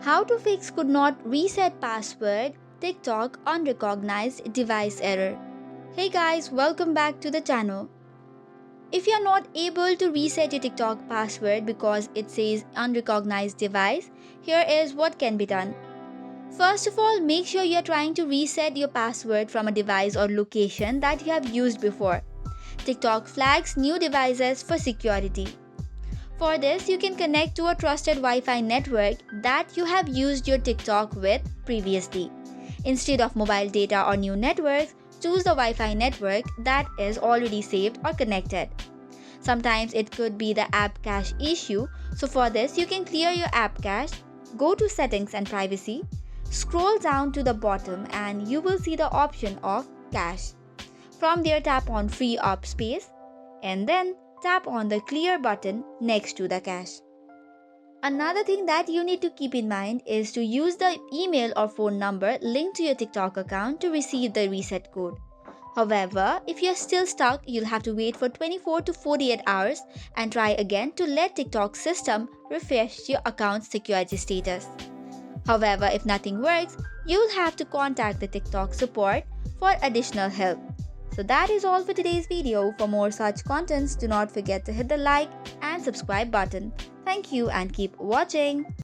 How to fix could not reset password, TikTok unrecognized device error. Hey guys, welcome back to the channel. If you're not able to reset your TikTok password because it says unrecognized device, here is what can be done. First of all, make sure you're trying to reset your password from a device or location that you have used before. TikTok flags new devices for security. For this, you can connect to a trusted Wi-Fi network that you have used your TikTok with previously. Instead of mobile data or new networks, choose the Wi-Fi network that is already saved or connected. Sometimes it could be the app cache issue, so for this you can clear your app cache, go to Settings and Privacy, scroll down to the bottom and you will see the option of Cache. From there, tap on Free Up Space and then tap on the Clear button next to the cache. Another thing that you need to keep in mind is to use the email or phone number linked to your TikTok account to receive the reset code. However, if you're still stuck, you'll have to wait for 24 to 48 hours and try again to let TikTok system refresh your account's security status. However, if nothing works, you'll have to contact the TikTok support for additional help. So that is all for today's video. For more such contents, do not forget to hit the like and subscribe button. Thank you and keep watching.